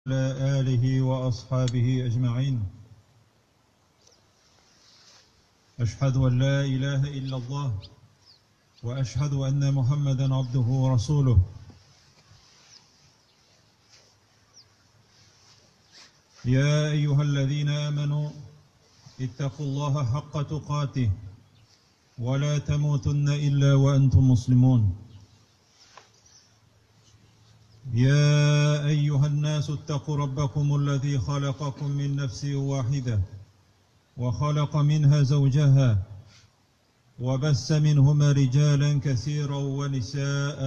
وعلى آله وأصحابه أجمعين. أشهد أن لا إله إلا الله وأشهد أن محمدا عبده ورسوله. يا أيها الذين آمنوا اتقوا الله حق تقاته ولا تموتن إلا وأنتم مسلمون. يا أيها الناس اتقوا ربكم الذي خلقكم من نفس واحدة وخلق منها زوجها وبث منهما رجالا كثيرا ونساء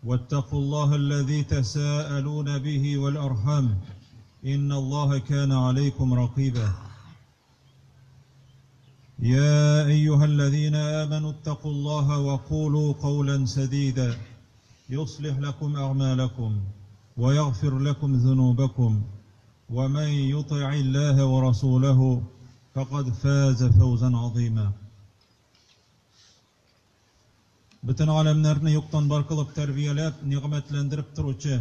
واتقوا الله الذي تساءلون به والأرحام إن الله كان عليكم رقيبا. يا أيها الذين آمنوا اتقوا الله وقولوا قولا سديدا يصلح لكم أعمالكم ويغفر لكم ذنوبكم ومن يطع الله ورسوله فقد فاز فوزا عظيما. Bütün alemlerini yoktan var kılıp terbiyelep, nimetlendirip turuvchi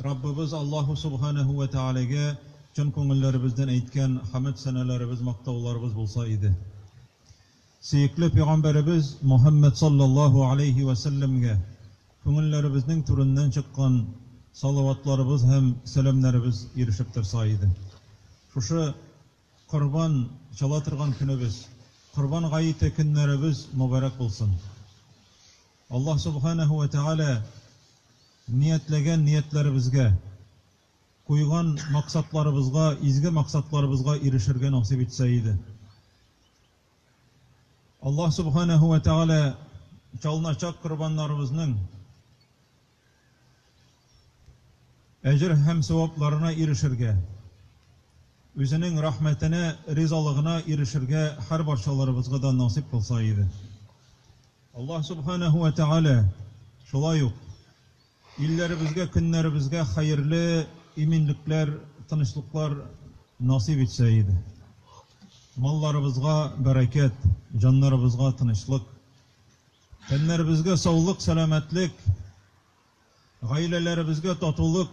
Rabbimiz Allahu Subhanahu ve Teala'ga cın ko'ngillerimizdan aytgan hamd sanalarimiz, maqtovlarimiz bo'lsa edi. Suyukli Peygamberimiz Muhammed sallallahu aleyhi ve sellem'ge ko'ngillerimizning turundan chiqqan salavatlarimiz hem selamlarimiz erishib tursa edi. Şuşu Qurban chala turgan kunimiz, Qurban g'ayiti kunlarimiz muborak bo'lsin. Allah Subhanahu ve Teala niyetlagan niyetlarimizga, qo'ygan maqsadlarimizga, izgi maqsadlarimizga erishirga nasib etsa edi. Allah Subhanahu ve Teala çalınacak qurbanlarimizning ecr hem sevaplarına erişirge, özünün rahmetine, rizalığına erişirge her barşalarımızga da nasip kılsaydı. Allah Subhanahu ve Teala şolay yok. İllerimizge, günlerimizge hayırlı iminlikler, tanışlıklar nasip etseydi. Mallarımızga bereket, canlarımızga tanışlık, tenlerimizge sağlık, selametlik, ailelerimizge tatuluk,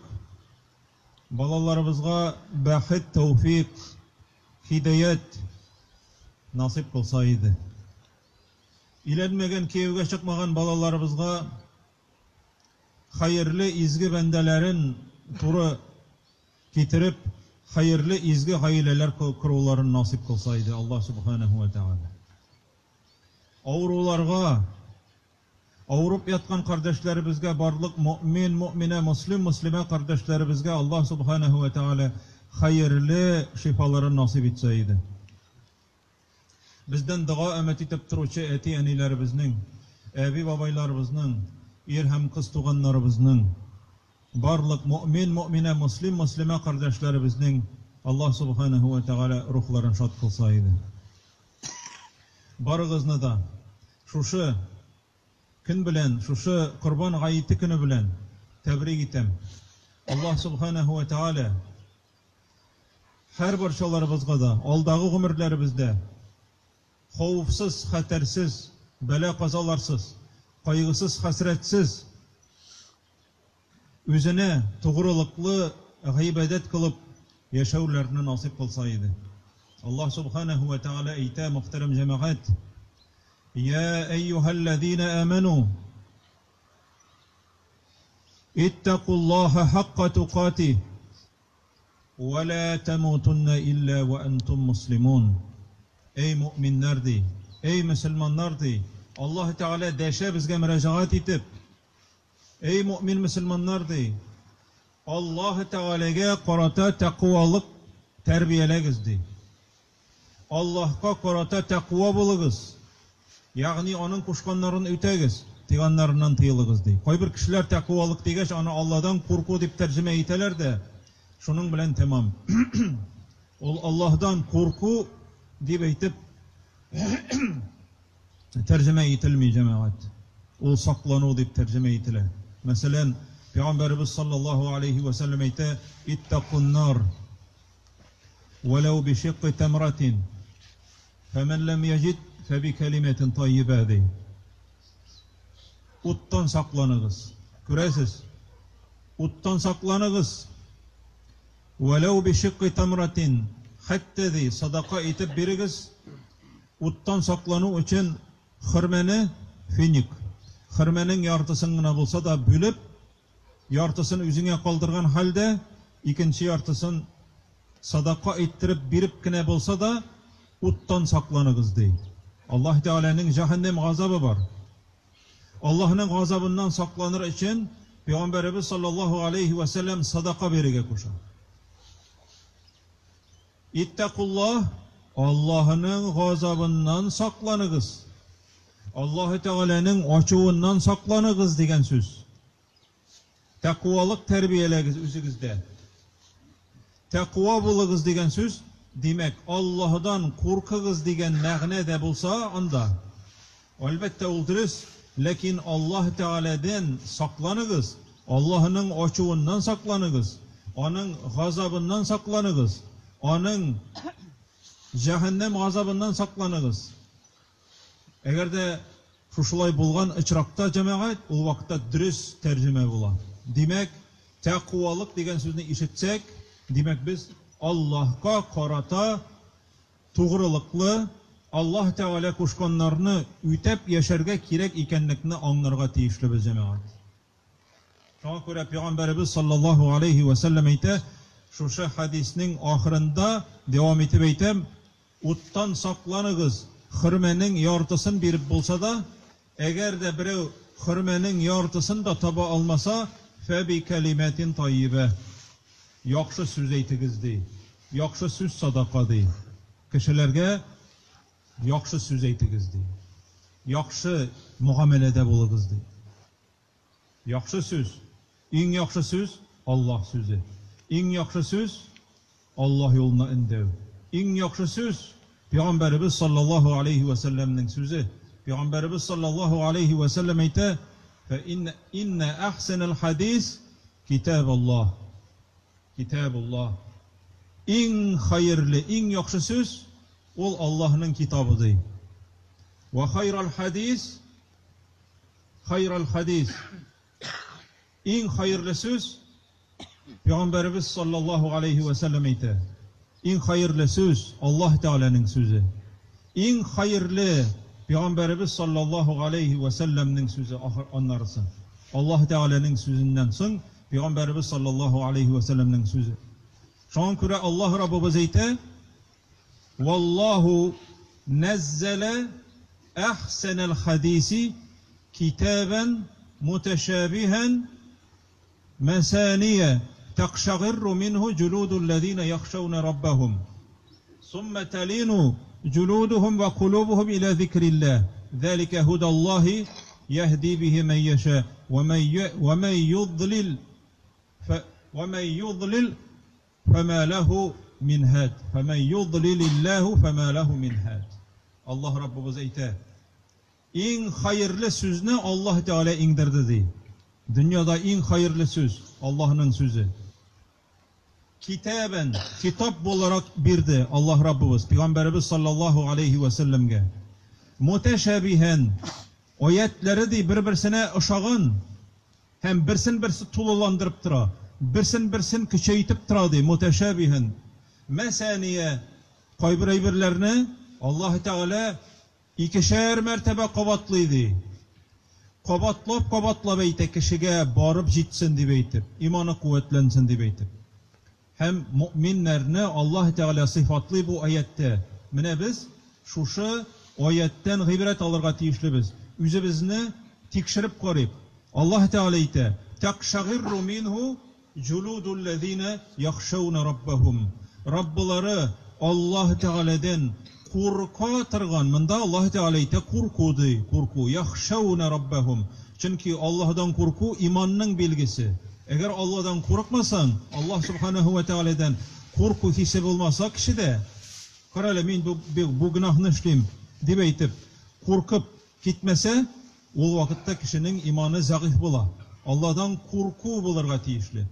balalarımızga bahit, tevfik, hidayet nasip kılsaydı. İlenmegen, keyivge çıkmagan balalarımızga hayırlı izgi bendelerin turu getirip hayırlı izgi aileler kurulların nasip kılsaydı Allah Subhanahu ve Teala. Avrularga, Avrup yatkan kardeşlerimizge, barlık mümin, mümine, muslime kardeşlerimizge Allah Subhanahu ve Teala hayırlı şifaları nasip etseydi. Bizden dua ümmet etip turuvchi eti enilerimizning, abi babaylarımızning, hem kız tuğanlarımızning, barlık mümin, mümine, muslime kardeşlerimizning Allah Subhanahu ve Teala ruhlarını şad kılsaydı. Barıgızını da şuşu gün bilen, şuşu Qurban g'ayiti günü bilen tebrik etem. Allah Subhanahu ve Teala her barşalarımızga da, alдағы ömürlerimizde xavfsiz, xatarsiz, bela qazalarsız, qaygısız, hasretsiz, özüne toğrılıklı ibadet kılıp yaşavlarını nasip kılsaydı. Allah Subhanahu ve Teala eyta muhterem cemaat, يا أيها الذين آمنوا اتقوا الله حق تقاته ولا تموتن إلا وأنتم مسلمون. Ey müminler de, ey Müslümanlar de, Allah Teala deşe bizge müracaat etip, ey mümin Müslümanlar de, Allah Teala'ga qarata taqvalık terbiyelegiz de. Allah'a qarata taqva buluguz. Yani onun kuşkanlarını ötegiz, tiganlarından tıyılığız dey. Koy bir kişiler takvalık degeç, onu Allah'dan korku deyip tercüme eteler de, şunun bilen tamam. Allah'tan korku deyip eytip, tercüme etilmey cemaat. O saklanu deyip tercüme etiler. Mesela, Peygamberimiz sallallahu aleyhi ve sellem eyte, İttakun nar, velev bi şiqqi temratin, femen lem yecid, febi kelimetin tayyibâ dey. Uttan saklanıgız. Göresiz. Uttan saklanıgız. وَلَوْ بِشِقِّ تَمْرَةٍ Hatta de sadaka etip birigiz, uttan saklanu için hırmeni finik. Hırmenin yartısını bulsa da bölüp, yartısını üzüne kaldırgan halde, ikinci yartısını sadaka ettirip birip kine bulsa da, uttan saklanıgız dey. Allah Teala'nın cehennem gazabı var. Allah'ın gazabından saklanır için, Peygamberimiz sallallahu aleyhi ve sellem sadaka berige koşar. İttakullah, Allah'ın gazabından saklanıgız. Allah Teala'nın açığından saklanıgız degen söz. Takvalık terbiyelegiz üzügüzde. Takva buluguz degen söz, demek Allah'dan korkuguz degen ma'ne de bulsa anda. Elbette ol dürüst, lakin Allah Teala'dan saklanıgız. Allah'ın açığından saklanıgız. Onun gazabından saklanıgız. Onun cehennem gazabından saklanıgız. Eğer de şuşulay bulgan ıçrakta cemaat, o vakitte dürüst tercüme bulan. Demek, takvalık degen sözünü işitsek, demek biz Allah'a karata tuğrılıklı, Allah Teala kuşkanlarını ütep yaşarga kirek ikenlikini anlarga teyişli biz cemaat. Şuna göre Peygamberimiz sallallahu aleyhi ve sellem ayta, şu hadisinin ahirinde devam etip aytam, uttan saklanıgız, hırmenin yartısını birip bulsa da, eğer de birey hırmenin yartısını da taba almasa, febi kelimetin tayyibe. Yaxşı söz eytigiz dey. Yaxşı söz sadaka dey. Kişilerge yaxşı söz eytigiz dey. Yaxşı muamelede buluguz dey. Yaxşı söz. En yaxşı söz Allah sözü. En yaxşı söz Allah yoluna indev. En yaxşı söz Peygamberimiz sallallahu aleyhi ve sellem'nin sözü. Peygamberimiz sallallahu aleyhi ve sellem ayta fe inne ahsenel hadis kitaballah. Kitabullah. En hayırlı, en yaxşı söz ol Allah'ın kitabıdır. Ve hayral hadis en hayırlı söz Peygamberimiz sallallahu aleyhi ve sellem ayta. En hayırlı söz Allah Teala'nın sözü. En hayırlı Peygamberimiz sallallahu aleyhi ve sellem'nin sözü anlarsın. Allah Teala'nın sözünden son Peygamberimiz sallallahu aleyhi ve sellem'nin sözü. Şuna göre Allah Rabbimiz ayta: "Vallahu nazzale ahsenel hadisi kitaben muteşabihen mesaniye takşagirru minhu culudul-lezine yakhşawna rabbahum. Summa talinu culuduhum ve kulubuhum ila zikrillah. Zalika hudallahi yahdi bihi men yasha ve men yudlil وَمَنْ يُضْلِلْ فَمَا لَهُ مِنْ هَادٍ فَمَنْ يُضْلِلِ اللّٰهُ فَمَا لَهُ مِنْ هَادٍ Allah Rabbimiz ayta. En hayırlı söz ne? Allah Teala indirdi dey. Dünyada en hayırlı söz Allah'ın sözü. Kitaben, kitap olarak birdi Allah Rabbimiz, Peygamberimiz sallallahu aleyhi ve sellem'ge. Muteşabihen, ayetleri de bir-birsine ışağın, hem birsin tululandırıp tıra. Birsin küçeytip tıradı, muteşabihen. Mesaniye, kaybırayberlerini Allah Teala ikişer mertebe kavatlıydı. Kavatlap eytip, kişiye barıp jitsin diye eytip, imanı kuvvetlensin diye eytip. Hem müminlerini Allah Teala sıfatlı bu ayette. Mine biz, şuşu ayetten gıybret alırga tiyişli biz. Üzümüzünü tekşirip koruyup, Allah Teala eyte, takşagirru minhu culudul-lezine yakhşawna rabbahum. Rabbuları Allah Teala'dan korku tırgan. Mında Allah Teala eyte korku. Yakhşawna rabbahum. Çünkü Allah'dan korku imanның belgisi. Eğer Allah'dan korkmasan, Allah Subhanahu ve Teala'dan korku hissi olmasa kişide, karale men bu günahını işleyim deb eytip, korkup gitmese, o vakitte kişinin imanı zayıf bola. Allah'dan korku bulurga tiyişli.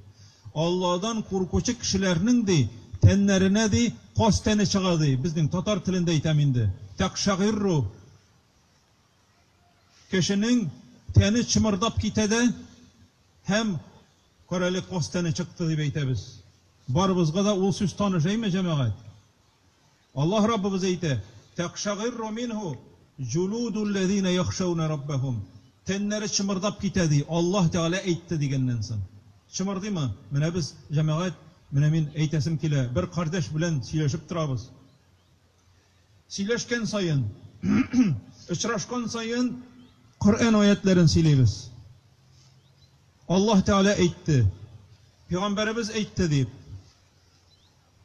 Allah'dan korkucu kişilerinin de tenlerine de kos teni çıgadı. Bizning Tatar tilinde aytam endi. Takşagirru. Kişinin teni çımırdap gitede hem karale kos teni çıktı deb aytamiz. Barыбызга да ул сүз таныш әйме, җәмәгать? Allah Rabbimiz әйтә: "Тaqshagirru minhu juludul lezina yakhshawna rabbahum." Тәннәре чымырдап китә ди. Аллаһ Тәгалә әйтте дигәннән соң. Чымырдымы? Менә без җәмәгать, менә мин әйтәсем килә. Бер кардәш белән сөйләшеп торабыз. Сөйләшкән сайын, очрашкан сайын Коръан аятларын сөйләйбез. Аллаһ Тәгалә әйтте, Пәйгамбәребез әйтте дип.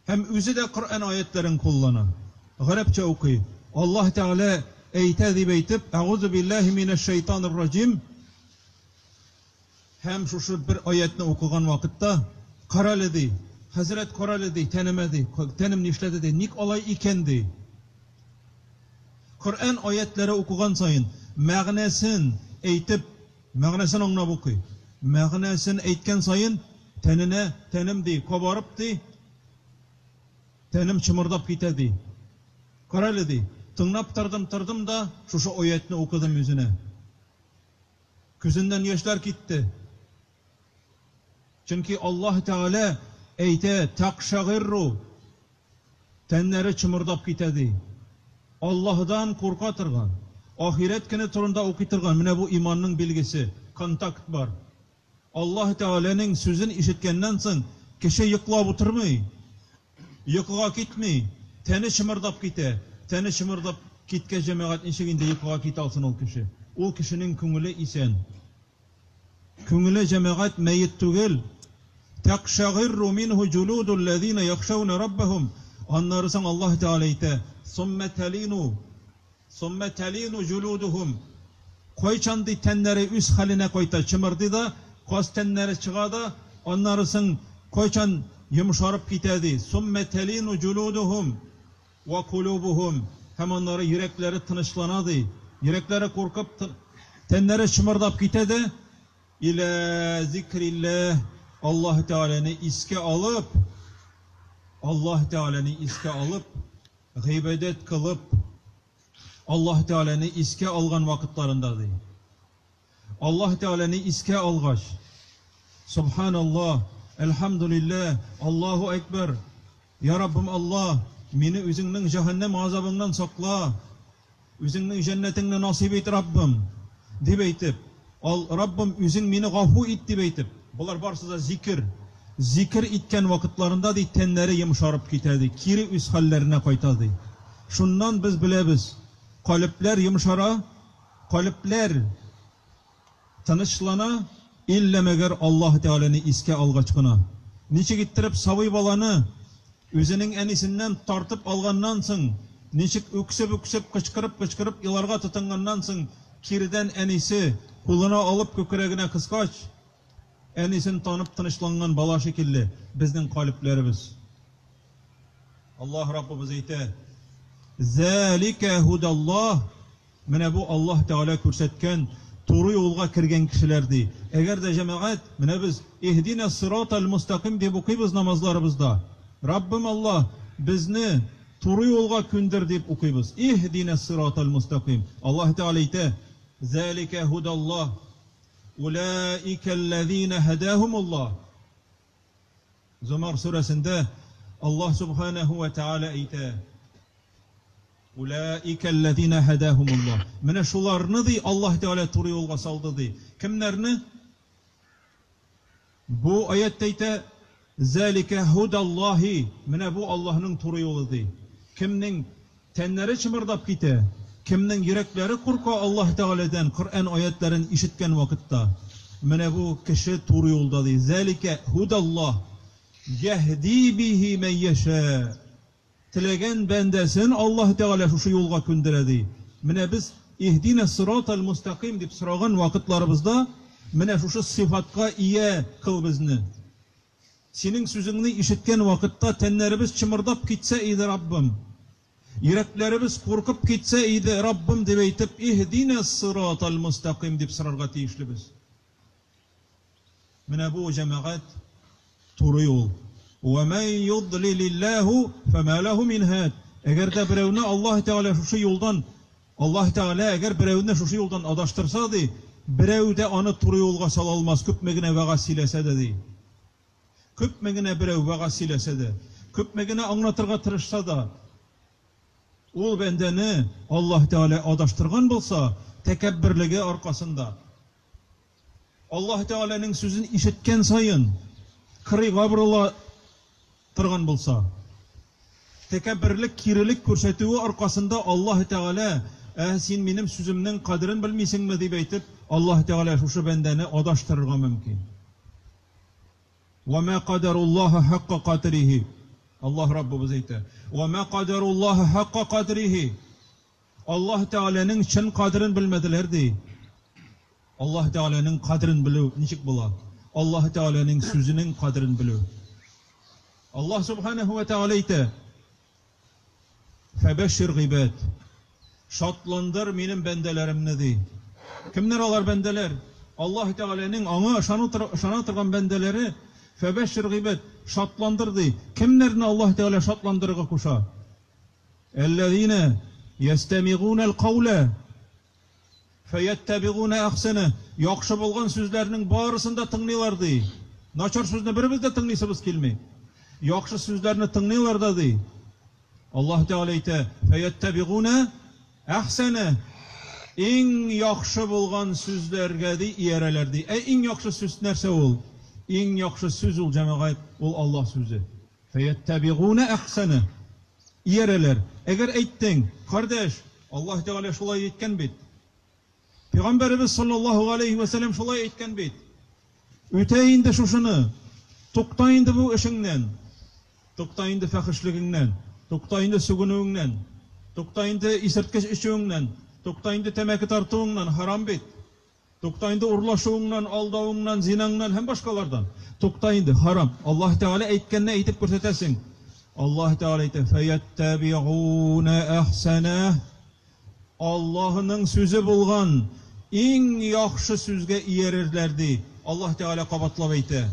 Һәм үзе дә Коръан аятларын куллана. Гарәпчә укый. Аллаһ Тәгалә әйтә дип әйтеп, "Аузу биллаһи минәш шайтанир раҗим." Һәм шушы бер аятны укыган вакытта, "Каралы ди, Хәзрәт каралы ди, тәнемә ди, тәнем нишләде ди, ник алай икән ди." Коръан аятлары укыган сайын мәгънәсен әйтеп, мәгънәсен аңлап укый. Мәгънәсен әйткән сайын тәненә тәнем ди, кабарып ди, тәнем чымырдап китә ди. Каралы ди, тыңлап тордым да, шушы аятны укыдым үзенә. Күзеннән яшьләр китте. Чөнки Аллаһ Тәгалә әйтә, "Тaqshagirru", тәннәре чымырдап китә ди. Аллаһдан курка торган, ахирет көне турында укый торган, менә бу иманның билгесе, контакт бар. Аллаһ Тәгаләнең сүзен ишеткәннән соң кеше йоклап утырмый, йокыга китми, тәне чымырдап китә. Тәне чымырдап киткән җәмәгать ничек инде йокыга китә алсын ул кеше? Ул кешенең күңеле исән. Күңеле җәмәгать мәйет түгел. Тaqshagirru minhu juludul lezina yakhshawna rabbahum. Аннары соң Аллаһ Тәгалә әйтә, "Сумма талину juluduhum." Кайчан ди тәннәре үз хәленә кайта, чымырды да, каз тәннәре чыга да, аннары соң кайчан йомшарып китә ди. "Сумма talinu juluduhum wa qulubuhum." Һәм аннары йөрәкләре тынычлана ди. Йөрәкләре куркып, тәннәре чымырдап китә дә, "Ила зикрилләh." Аллаһ Тәгаләне искә алып, Аллаһ Тәгаләне искә алып, гыйбадәт кылып, Аллаһ Тәгаләне искә алган вакытларында ди. Аллаһ Тәгаләне искә алгач, Субханаллаһ, Элхамдулиллаһ, Аллаһу Акбар, Я Раббым Аллаһ, мине үзеңнең җәһәннәм газабыңнан сакла, үзеңнең җәннәтеңне насыйп ит, Раббым, дип әйтеп, Раббым, үзең мине гафу ит дип әйтеп, булар барсы да зикр. Зикр иткән вакытларында ди тәннәре йомшарып китә ди, кире үз хәлләренә кайта ди. Шуннан без беләбез, калыплар йомшара, калыплар тынычлана, иллә мәгәр Аллаһ Тәгаләне искә алгач кына. Ничек иттереп сабый баланы үзенең әнисеннән тартып алганнан соң, ничек үксеп кычкырып иларга тотынганнан соң, кирдән әнисе кулына алып күкрәгенә кыскач, әнисен танып тынычланган бала шикелле безнең калыпларыбыз. Аллаһ Раббыбыз әйтә, "Залика худаллаһ." Менә бу Аллаһ Тәгалә күрсәткән туры юлга кергән кешеләр ди. Әгәр дә җәмәгать, менә без иһдина сиратал мустақим дип укыйбыз намазларыбызда. Раббым Аллаһ, безне туры юлга күндер дип укыйбыз. Иһдина сиратал мустақим. Аллаһ Тәгалә әйтә, "Залика худаллаһ." Улаика аллазина хадахумуллаһ. Зумар сүрәсендә Аллаһ Субханаһу ва Тәгалә әйтә, "Улаика аллазина хадахумуллаһ." Менә шуларны ди Аллаһ Тәгалә туры юлга салды ди. Кемнәрне? Бу аятта әйтә, "Залика худаллаһи." Менә бу Аллаһның туры юлы ди. Кемнең тәннәре чымырдап китә, кемнең йөрәкләре курка Аллаһ Тәгаләдән Коръан аятларын ишеткән вакытта, менә бу кеше туры юлда ди. "Залика худаллаһ яһди биһи ман яша." Теләгән бәндәсен Аллаһ Тәгалә шушы юлга күндерә ди. Менә без иһдина сиратал мустақим дип сораган вакытларыбызда менә шушы сыйфатка ия кыл безне. Синең сүзеңне ишеткән вакытта тәннәребез чымырдап китсә иде, Раббым. Йөрәкләребез куркып китсә иде, Раббым дип әйтеп, иһдина сиратал мустақим дип сорарга тиешлебез. Менә бу җәмәгать туры юл. Ва ман юдлилиллаһу фама лаху мин хад. Әгәр дә берәүне Аллаһ Тәгалә шушы юлдан, Аллаһ Тәгалә әгәр берәүне шушы юлдан адаштырса ди, берәү дә аны туры юлга сала алмас, күпме генә вәгазь сөйләсә дә ди. Күпме генә берәү вага сөйләсә дә, күпме генә аңлатырга тырышса да, ул бәндәне Аллаһ Тәгалә адаштырган булса, тәкәбберлеге аркасында, Аллаһ Тәгаләнең сүзен ишеткән сайын кырыйга борыла торган булса, тәкәбберлек, кирелек күрсәтүе аркасында Аллаһ Тәгалә, син минем сүземнең кадерен белмисеңме дип әйтеп, Аллаһ Тәгалә шушы бәндәне адаштырырга мөмкин. Ва ма кадаруллаһа хакка кадриһи. Аллаһ Раббыбыз әйтә. Ва ма кадаруллаһа хакка кадриһи. Аллаһ Тәгаләнең чын кадерен белмәделәр ди. Аллаһ Тәгаләнең кадерен белү ничек була? Аллаһ Тәгаләнең сүзенең кадерен белү. Аллаһ Субханаһу ва Тәгалә әйтә: Фабашшир гибад. Шатландыр минем бәндәләремне ди. Кемнәр алар бәндәләр? Аллаһ Тәгаләнең аңа ышана торган бәндәләре. Фабашшир гибад. Шатландыр ди. Кемнәрне Аллаһ Тәгалә шатландырырга куша? Әлләзина ястамигуна ал-каула фаяттабигуна ахсана. Яхшы булган сүзләрнең барысын да тыңлыйлар ди. Начар сүзне беребез дә тыңлыйсыбыз килми. Яхшы сүзләрне тыңлыйлар да ди. Аллаһ Тәгалә әйтә: фаяттабигуна ахсана. Иң яхшы булган сүзләргә ди иярәләр ди. Иң яхшы сүз нәрсә ул? Иң яхшы сүз ул, җәмәгать, ул Аллаһ сүзе. Фаяттабигуна ахсана. Иярәләр. Әгәр әйттең, кардәш, Аллаһ Тәгалә шулай әйткән бит. Пәйгамбәрбез саллаллаһу алейхи ва саллям шулай әйткән бит. Үтә инде шушыны. Тукта инде бу эшеңнән. Тукта инде фәхишлегеңнән. Тукта инде сүгенүеңнән. Тукта инде исерткеч эчүеңнән. Тукта инде тәмәке тартуыңнан, харам бит. Тукта инде урлашуыңнан, алдауыңнан, зинаңнан һәм башкалардан. Тукта инде, харам. Аллаһ Тәгалә әйткәнне әйтеп күрсәтәсең. Аллаһ Тәгалә әйтә: фаяттабигуна ахсана. Аллаһның сүзе булган иң яхшы сүзгә иярерләр ди. Аллаһ Тәгалә кабатлап әйтә: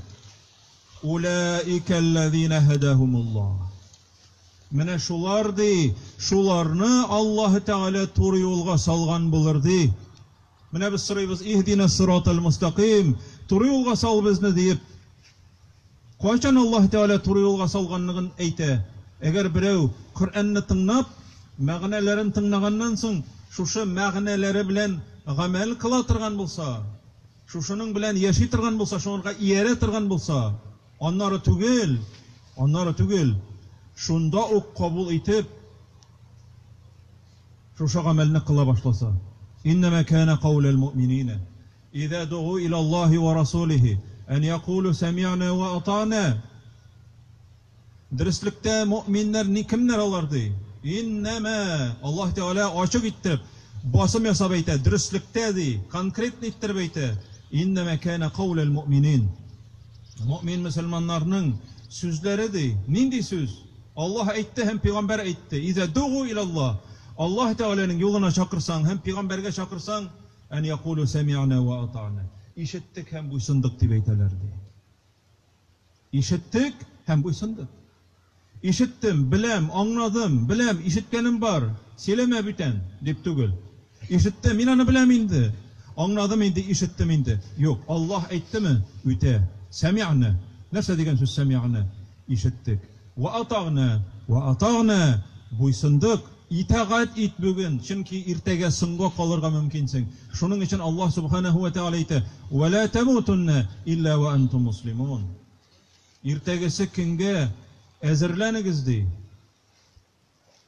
улаикаллазина хадахумуллаһ. Менә шулар ди, шуларны Аллаһ Тәгалә туры юлга салган булыр ди. Менә без сорыйбыз: иһдина сиратал мустaqim, туры юлга сал безне дип. Кайчан Аллаһ Тәгалә туры юлга салганлыгын әйтә? Әгәр берәү Коръәнне тыңлап, мәгънәләрен тыңлаганнан соң, шушы мәгънәләре белән гамәл кыла торган булса, шушының белән яши торган булса, шуңарга иярә торган булса, аннары түгел, шунда ук кабул итеп, шушы гамәлне кыла башласа. Иннама кана каулул муъминина иза дугу ила Аллаһи ва расулихи ан якулу сами'на ва атa'на. Дөрестлектә муъминнәр ни кемнәр алар ди? Иннама, Аллаһ Тәгалә ачык итеп, басым ясап әйтә, дөрестлектә ди, конкрет иттереп әйтә. Иннама кана каулул муъминин. Муъмин мөселманнарның сүзләре ди. Нинди сүз? Аллаһ әйтте һәм пәйгамбәр әйтте. Иза дугу ила Аллаһ. Аллаһ Тәгаләнең юлына чакырсаң һәм пәйгамбәргә чакырсаң, ан якулу сами'на ва атa'на. Ишеттек һәм буйсындык дип әйтәләр ди. Ишеттек һәм буйсындык. Ишеттем, беләм, аңладым, беләм, ишеткәнем бар. Сөйләмә бүтән дип түгел. Ишеттем, мин аны беләм инде. Аңладым инде, ишеттем инде. Юк, Аллаһ әйттеме? Үтә. Сами'на. Нәрсә дигән сүз сами'на? Ишеттек. Ва атa'на. Буйсындык. Итагать ит бүген, чөнки иртәгә соңга калырга мөмкинсең. Шуның өчен Аллаһ Субханаһу ва Тәгалә әйтә: "Ва ла тамутунна илля ва антум муслимун." Иртәгәсе көнгә әзерләнегез ди.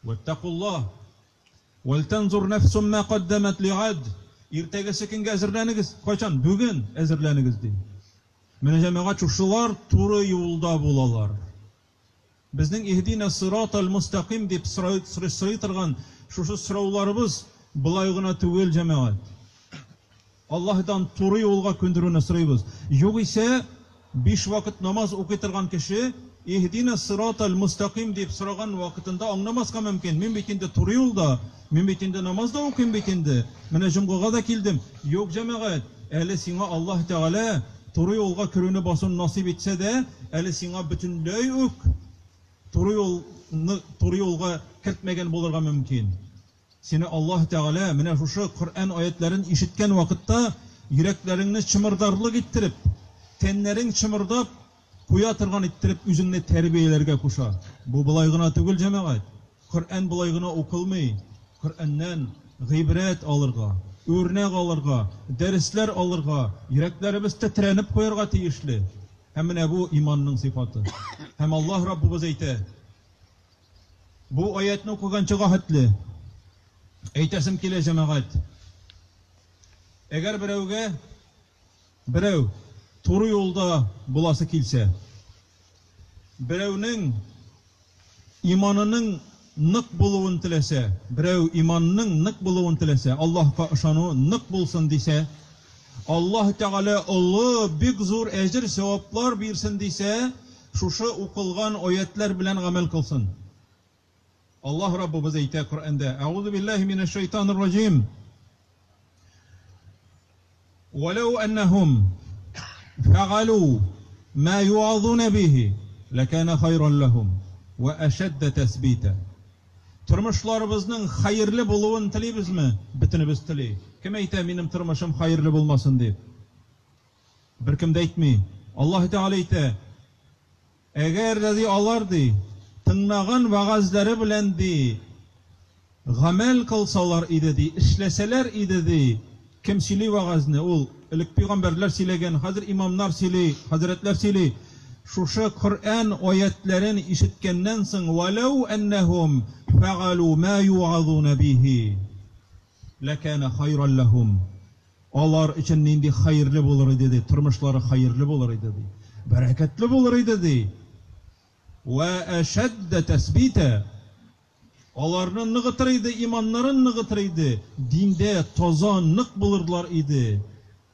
Ваттақуллаһ вал танзур нафсум ма каддамат ли'ад. Иртәгәсе көнгә әзерләнегез. Кайчан? Бүген әзерләнегез ди. Менә җәмәгать шушылар туры юлда булалар. Безнең иһдина сиратал мустaqim дип сорый торган шушы сорауларыбыз булай гына түгел җәмәгать. Аллаһдан туры юлга күндерүне сорыйбыз. Югыйсә 5 вакыт намаз укый торган кеше иһдина сиратал мустaqим дип сораган вакытында аңламаска мөмкин. Мин бит инде туры юлда, мин бит инде намазда укыйм бит инде. Менә җомгага да килдем. Юк җәмәгать, әле сиңа Аллаһ Тәгалә туры юлга керүне басын насип итсә дә, әле сиңа бөтенләй үк туры юлга кертмәгән булырга мөмкин. Сине Аллаһ Тәгалә менә шушы Коръән аятларын ишеткән вакытта йөрәкләреңне чымырдарлык иттереп, тәннәрең чымырдап, куя торган иттереп үзеңне тәрбияләргә куша. Бу булай гына түгел, җәмәгать. Коръән булай гына укылмый. Коръәннән гыйбрәт алырга, үрнәк алырга, дәресләр алырга, йөрәкләребез тетрәнеп куярга тиешле. Һәм менә бу иманның сыйфаты. Һәм Аллаһ Раббыбыз әйтә. Бу аятны укыганчыга хәтле әйтәсем килә, җәмәгать. Әгәр берәү туры юлда буласы килсә, берәүнең иманының нык булуын теләсә, берәү иманның нык булуын теләсә, Аллаһка ышану нык булсын дисә, Аллаһ Тәгалә улы бик зур әҗр саваплар бирсен дисә, шушы укылган аятлар белән гамәл кылсын. Аллаһ Раббыбыз әйтә Коръәндә: "Аузу биллаһи минәш шайтанир раҗим. Валау аннахум фа'алу ма ю'азуна биhi лакана хайран лахум ва ашадда тасбита." Тормышларыбызның хайырлы булуын телибезме? Бөтенебез тели. Кем әйтә минем тормышым хайырлы булмасын дип? Беркем дә әйтми. Аллаһ Тәгалә әйтә: "Әгәр дә алар ди тыңлаган вагазлары белән ди гамәл кылсалар иде ди, эшләсәләр иде ди." Кем сөйли вагазны? Ул элек пәйгамбәрләр сөйләгән, хәзер имамнар сөйли, хәзрәтләр сөйли. Шушы Коръән аятларын ишеткәннән соң, "Валау аннахум фа'алу ма ю'азуна биhi лакана хайран лахум." Алар өчен нинди хайырлы булыр иде ди, тормышлары хайырлы булыр иде ди, бәрәкәтле булыр иде ди. Ва ашадда тасбита. Аларны ныгытыр иде, иманнарын ныгытыр иде, диндә таза нык булырлар иде.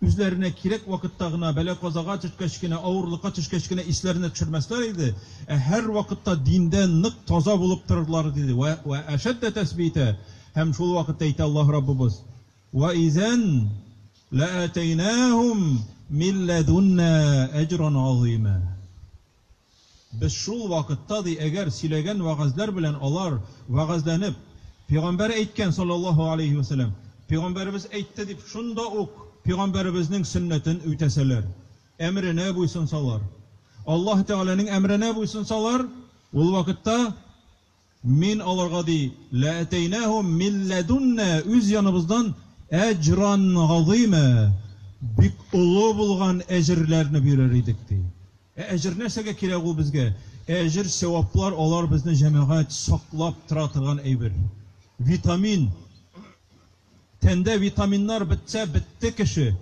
Үзләренә кирәк вакытта гына бәла-казага төшкәч кенә, авырлыкка төшкәч кенә исләренә төшермәсләр иде. Һәр вакытта диндә нык таза булып торырлар иде. Ва ашадда тасбита. Һәм шул вакытта әйтә Аллаһ Раббыбыз: "Ва изан ла атайнахум мин ладунна аҗран азима." Без шул вакытта ди, әгәр сөйләгән вагазлар белән алар вагазланып, Пәйгамбәр әйткән саллаллаһу алейһи ва саллям, Пәйгамбәрбез әйтте дип, шунда ук Пәйгамбәребезнең сөннәтен үтәсәләр, әмренә буйсынсалар, Аллаһ Тәгаләнең әмренә буйсынсалар, ул вакытта мин аларга ди, ла атайнахум мин ладунна, үз яныбыздан аҗран азима, бик улы булган әҗрләрне бирер идек ди. Әҗр нәрсәгә кирәк ул безгә? Әҗр саваплар алар безне җәмәгать саклап тора торган әйбер. Витамин. Тәндә витаминнар бетсә, бетте кеше.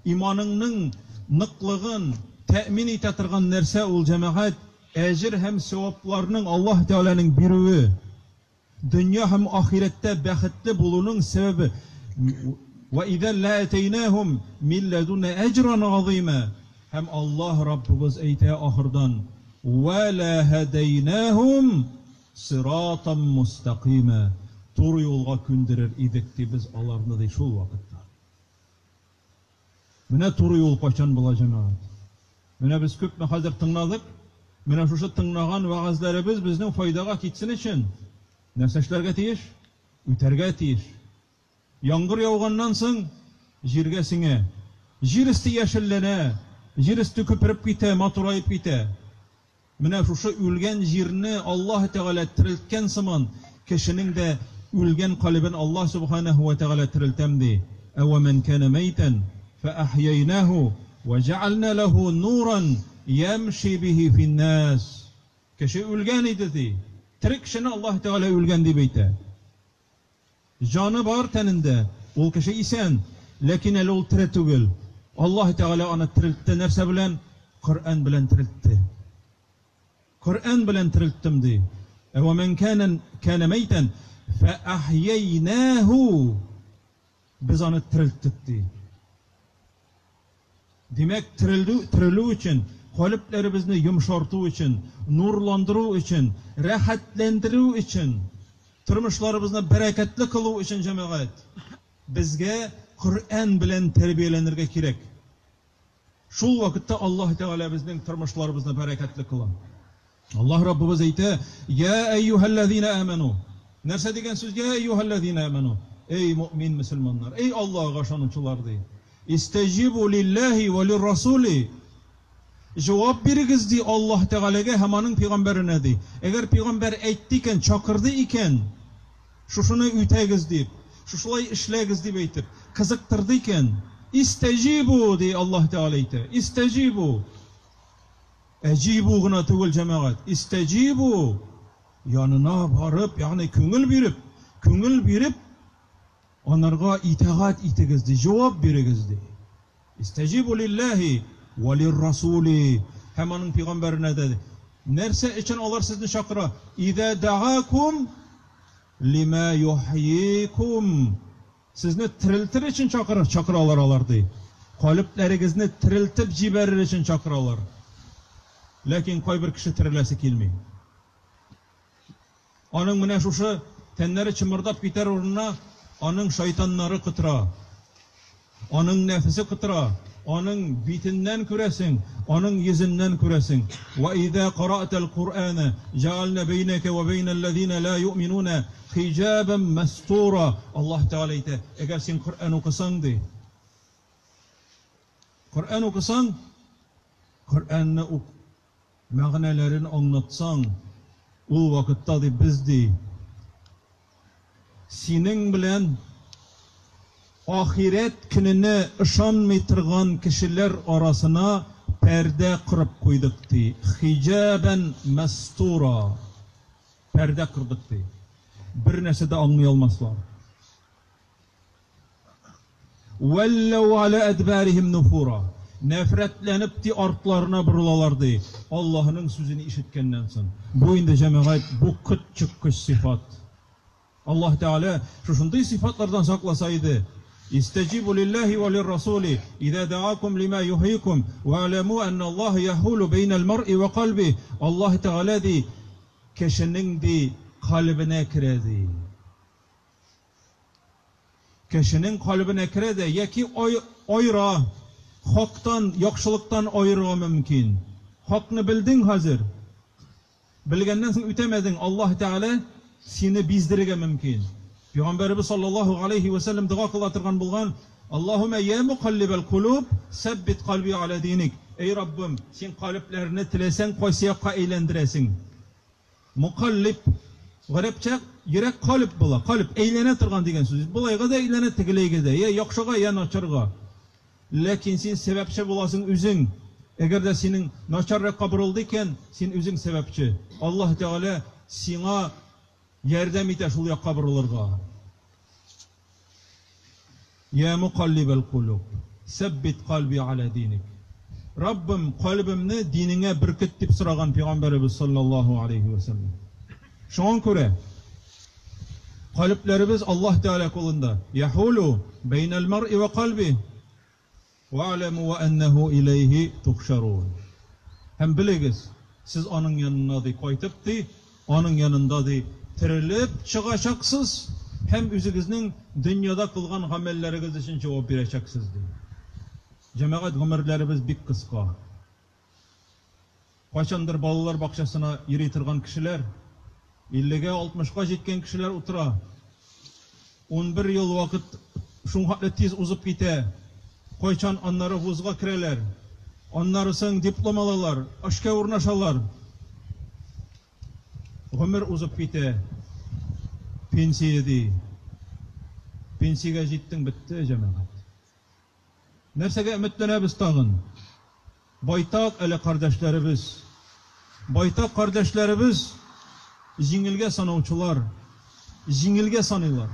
Иманыңның ныклыгын тәэмин итә торган нәрсә ул җәмәгать әҗр һәм савапларның Аллаһ Тәгаләнең бирүе. Дөнья һәм ахирәттә бәхетле булуның сәбәбе. Ва иҙа ла атайнахум мин ладунна аҗран азима. Һәм Аллаһ Раббыбыз әйтә ахырдан: "Ва ла хадайнахум сирatan мустaqima." Туры юлга күндерер идек ди без аларны ди шул вакытта. Менә туры юл качан була, җәмәгать? Менә без күпме хәзер тыңладык. Менә шушы тыңлаган вагазларыбыз безнең файдага китсен өчен нәрсә эшләргә тиеш? Үтәргә тиеш. Яңгыр яуганнан соң җиргә сиңә, җир өсте яшелләнә, җир өсте күпереп китә, матурайып китә. Менә шушы үлгән җирне Аллаһ Тәгалә терелткән сыман, кешенең дә үлгән калыбын Аллаһ Субханаһу ва Тәгалә терелтәм ди. "Әвә мен кана мәйтән фаәхйәйнаху ва җәгәлнә лаху нуран ямши биһи фин-нас." Кеше үлгән иде ди. Терек кешене Аллаһ Тәгалә үлгән дип әйтә. Җаны бар тәнендә, ул кеше исән, ләкин әле ул тере түгел. Аллаһ Тәгалә аны терелтте нәрсә белән? Коръән белән терелтте. Коръән белән терелттем ди. "Әвә мен кана мәйтән фаәхйәйнаху." Без аны терелттек ди. Димәк, терелү өчен, калыпларыбызны йомшарту өчен, нурландыру өчен, рәхәтләндерү өчен, тормышларыбызны бәрәкәтле кылу өчен җәмәгать, безгә Коръән белән тәрбияләнергә кирәк. Шул вакытта Аллаһ Тәгалә безнең тормышларыбызны бәрәкәтле кыла. Аллаһ Раббыбыз әйтә: "Я әйюһәлләзина аману." Нәрсә дигән сүз? "Я әйюһәлләзина аману." Эй мөэмин мөселманнар, эй Аллаһка ышанучылар ди. "Истаҗибу лиллаһи ва лир-расули." Cevap birigiz di Allah Teala'ga hem aның peygamberine di. Eğer peygamber aytdı iken, çakırdı iken, şuşunu ütegiz deyip, şuşulay işlegiz deyip aytып, kızıktırdı iken, istecibu di Allah Teala aytı. İstecibu. Ecibu gına tügül cemaat. İstecibu. Yanına barıp, yani köngül birip, onlarga itaat itigiz di, cevap birigiz di. İstecibu lillahi ve lirrasuli. Hem aның peygamberine dedi. Nerse için olar sizni şakıra. İza da'akum lima yuhyikum. Sizni tiriltir için çakıralar alardı. Kalplerinizni tiriltip ciberir için çakıralar. Lakin koy bir kişi tirilesi kelmey. Onun mine şuşu tenleri çımırdap biter oruna onun şeytanları kıtıra. Onun nefisi kıtıra. Onun bitinden küresin, onun yüzünden küresin. Ve izâ qara'tel Kur'âne cealne beyneke ve beynellezîne la yu'minûne hicaben mestûra. Allah Teala ite, eğer sen Kur'an okusan de, Kur'an okusan, Kur'an'ı mağnelerini anlatsan, o vakitte de biz de, senin bilen ahiret gününe ışanmay turgan kişiler arasına perde kırıp koyduk di. Hicaben mestura. Perde kırdık di. Bir nesede anlayalmazlar. Vellev ala edbarihim nufura. Nefretlenip di artlarına burulalar di. Allah'ın sözünü işitkenden son. Bu indi cemaat bu kıt çıkış sıfat. Allah Teala şunday sıfatlardan saklasaydı. İstecibu lillahi ve lirrasuli İza da'akum lima yuhyikum ve alemu enne Allah yahulu beynel mar'i ve kalbi. Allah Teala di kişinin di kalbine kiredi. Kişinin kalbine kiredi. Yeki oyra haktan, yakşılıktan oyra mümkün. Hakını bildin hazır. Bilgenden sen ütemedin. Allah Teala seni bizdirge mümkün. Peygamberimiz sallallahu aleyhi ve sellem dua kılatırgan bulgan Allahümme ya mukallibel kulub sebbit kalbi ala dinik. Ey Rabbim sen kalplerini tilesen koysiyakka eğlendiresin. Mukallib garipçe yürek kalp bula. Kalp eğlene tırgan degen söz. Bulayga da eğlene tigileyge de. Ya yakşaga ya naçarga. Lakin sen sebepçi bulasın üzün. Eğer de senin naçarra kabırıldıyken sen üzün sebepçi. Allah Teala sana yardım ite şul yakka burulurga. Ya mukallibel kulub sebbit kalbi ala dinik. Rabbim kalbimni dinine birkit dip sıragan Peygamberimiz sallallahu aleyhi ve sellem. Şoň köre kalplerimiz Allah Teala kolunda. Yahulu beynel mar'i ve kalbi ve alemu ve ennehu ileyhi tuhşarun. Hem biligiz siz onun yanına di koytup di, onun yanında di tirilip çıkacaksınız, hem üzügüzün dünyada kılgan amelleriniz için cevap vereceksiniz. Cemaat ömürlerimiz bik kıska. Kaçandır balalar bakçasına yürütürgen kişiler, 50'ge 60'ga jetken kişiler otura. 11 yıl vakit şunhatlı tez uzup gite. Koyçan onları vuzga kireler. Onları sen diplomalılar, aşka urnaşalar. Ömür uzup gite. Pensiyedi. Pensiyaga jettin bitti cemaat. Nersege ümitlenemiz tağın. Baytak ele kardeşlerimiz. Baytak kardeşlerimiz jingilge sanavçılar. Jingilge sanıyorlar.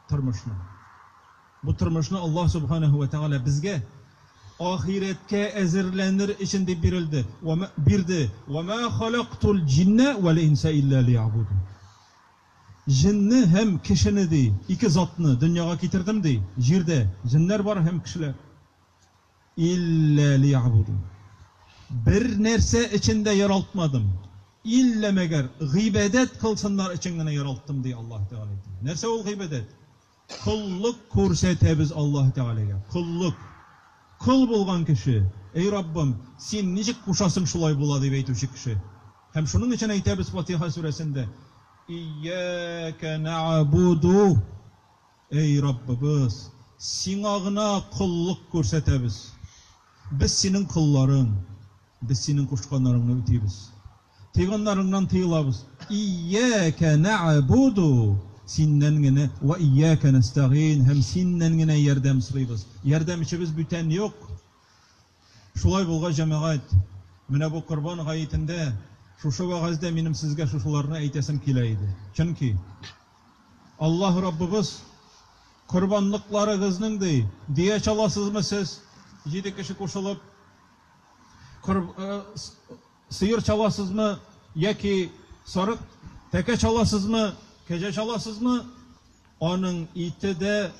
Tırmışını. Bu tırmışını Allah Subhanahu ve Teala bizge ahiretke ezirlenir içinde birildi. Birdi. وَمَا خَلَقْتُ الْجِنَّ وَالْاِنْسَ اِلَّا لِيَعْبُدُونَ. Jinni hem kişini di, iki zatını dünyaya getirdim di. Jirde jinler var hem kişiler. İlla liya'budun. Bir nerse içinde yaraltmadım. İlla meger gıybedet kılsınlar içinde yaralttım di Allah Teala. Nerse ol gıybedet? Kulluk kursetemiz Allah Teala'ya. Kulluk. Kul bulgan kişi. Ey Rabbim sen nicik kuşasın şulay bula deyip eytüşü kişi. Hem şunun için eytemiz Fatiha suresinde. İyyâke na'budu. Ey Rabbimiz, sinagına kulluk görsetemiz. Biz senin kulların. Biz senin kuşkanlarını ütüyüz. Tıyganlarından tıyılabız. İyyâke na'budu. Sinden gene ve iyyâke nesta'in. Hem sinden gene yerdem sırıyız. Yerdem içimiz büten yok. Şulay bulga cemaat. Mine bu kurban gayetinde şu vağızda benim sizge şuşularını eytesim kileydi. Çünkü Allah Rabbimiz kurbanlıklarınızın dey diye çalasız mı siz? 7 kişi koşulup sıyır çalasız mı? Ya ki sarık teke çalasız mı? Gece çalasız mı? Onun iti de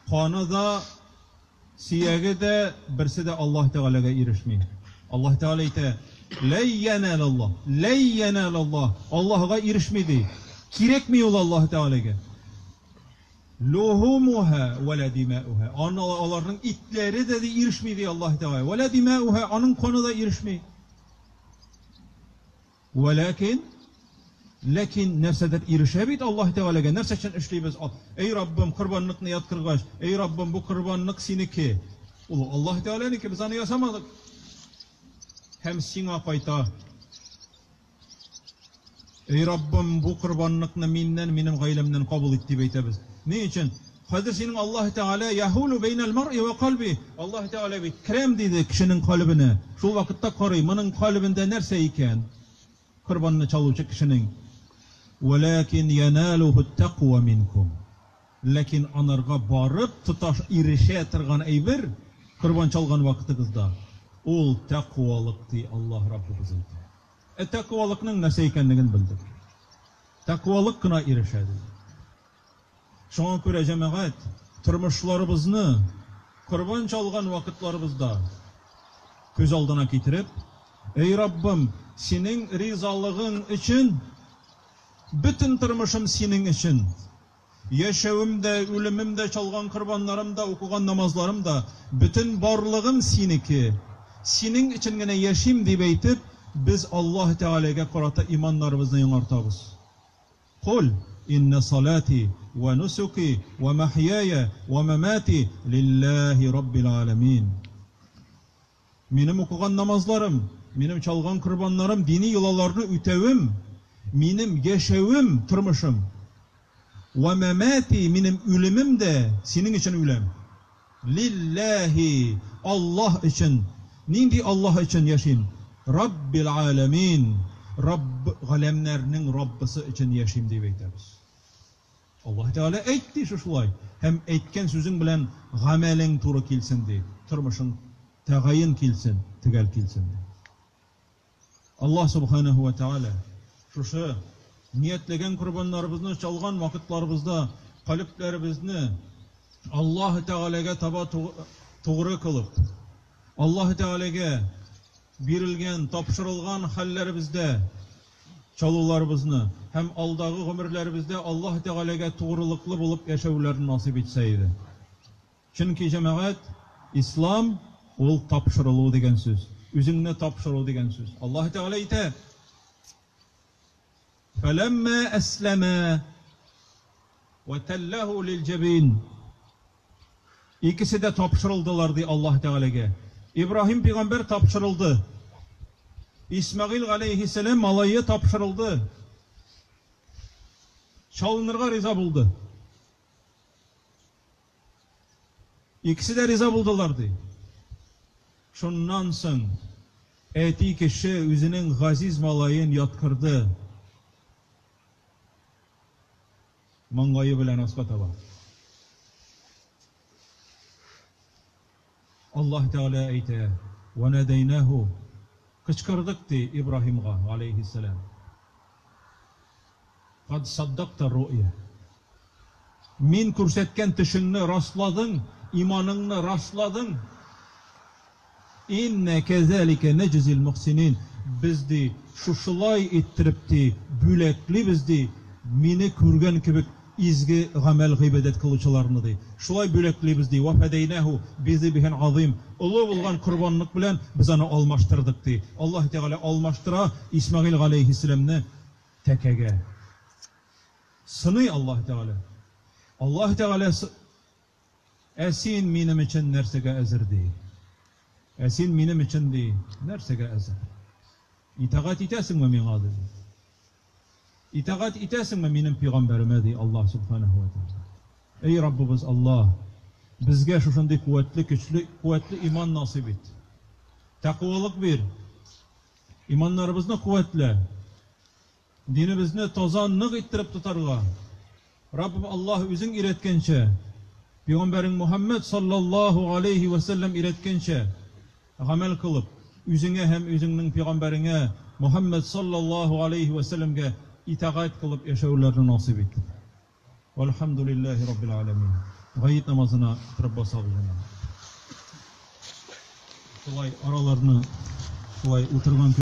kanı da siyagi de birisi de Allah Teala'ya erişmeyi. Allah Teala ite leyyenelallah, leyyenelallah. Allah'a erişmedi. Gerekmiyor Allah Teala'ya. Luhumuha ve la dimauha. Onların itleri de erişmedi Allah Teala. Ve la dimauha. Onun konuda erişmeyi. Lakin nersedir erişebid Allah Teala'ya. Nerse için işleyimiz? Ey Rabbim kurbanlıkını yatkırgaç. Ey Rabbim bu kurbanlık siniki. Allah Teala'nın ki biz onu yasamadık. Hem sina kayta. Ey Rabbim bu kurbanlıkını benim gaylemden kabul etti beytemiz. Ne için? Hazır senin Allah Teala yahulu beynel mar'i ve kalbi. Allah Teala bir krem dedi kişinin kalbine. Şu vakitte karı, bunun kalbinde nerse iken kurbanını çalıcı kişinin. Velakin yenaluhu taqwa minkum. Lakin anarga barıp tutaş irişe tırgan eybir kurban çalgan vakitinizde. Ol takvalıktı Allah Rabbimizin. Takvalıkның нәрсе икәнлеген bildik. Takvalık kına erişedi. Şoňa görä jemaat turmuşlarыбызны kurban çalgan vakitlarыбызda göz aldına getirip ey Rabbim senin rizalığın için bütün turmuşum senin için yaşawımda ölümümde çalgan kurbanlarımda okugan namazlarımda bütün barlığım seniki senin için gene yaşayım diye aytıp biz Allah Teala'ya karata imanlarımızı yaڭartabız. Kul inne salati ve nusuki ve mahyaya ve memati lillahi rabbil alamin. Benim okugan namazlarım, benim çalgan kurbanlarım, dini yolalarını ütevim, benim yaşawım, turmuşum. Ve memati, benim ölümüm de senin için ölüm. Lillahi, Allah için. Nindi Allah için yaşayayım? Rabbil alamin. Rabb alemlerinin Rabbisi için yaşayayım diye aytamiz. Allah Teala aytdi şuşulay. Hem aytgan sözün bilen gameling to'g'ri kelsin diye. Turmuşun tag'ayin kelsin, tugal kelsin diye. Allah subhanahu ve Teala şuşu niyetleyen kurbanlarımızı çalgan vakitlerimizde kalplerimizni Allah Teala'ya taba to'g'ri kılıp Allah Teala'ya berilgen, tapşırılgan hallerimizde çalularımızı hem aldağı ömürlerimizde Allah Teala'ya to'g'rılıklı bulup yaşavlarını nasip etseydi. Çünkü cemaat İslam ol tapşırılığı degen söz. Üzünne tapşırılığı degen söz. Allah Teala ite فَلَمَّا أَسْلَمَا وَتَلَّهُ لِلْجَبِينَ. İkisi de tapşırıldılar diye Allah Teala'ya. İbrahim peygamber tapşırıldı. İsmail aleyhisselam malayı tapşırıldı. Çalınırga riza buldu. İkisi de riza buldular diye. Şundan soň eti kişi özünün gaziz malayın yatkırdı. Mangayı bilen asqataba. Allah Teala ayta ve nedeynahu kıçkırdık di İbrahim'a aleyhisselam. Kad saddaqta ru'ya. Min kursetken tişinni rastladın, imanını rastladın. İnne kezalike neczil muhsinin. Bizdi şuşulay ettiripti, bülekli bizdi. Meni körgen kibik izgi gamel gıybedet kılıçlarını di. Şulay bülekli bizdi. Ve fedeynahu bizi bihen azim. Ulu bulgan kurbanlık bilen biz onu almaştırdık di. Allah Teala almaştıra İsmail aleyhisselam'ni tekege. Sınıy Allah Teala. Allah Teala esin benim için nersege ezirdi. Сен минем өчен ди нәрсәгә әзер? Итагать итәсеңме миңа ди? Итагать итәсеңме минем пәйгамбәремә ди Аллаһ субханаһу ва тааля. Эй Раббыбыз Аллаһ, безгә шушындый куәтле иман насыйп ит. Тәкъвалык бир. Иманнарыбызны куәтлә. Динебезне таза нык иттереп тотарга. Раббым Аллаһ үзең өйрәткәнчә, Пәйгамбәрең Мухаммад саллаллаһу алейхи ва саллям өйрәткәнчә гамәл кылып, үзеңә һәм үзеңнең пәйгамбәреңә Мухаммад саллаллаһу алейхи ва саллямга итагать кылып яшәүләрне насыйп ит. Валхамдулиллаһи раббил аламин. Гайет намазына турып басабыз җанам. Шулай араларны шулай утырган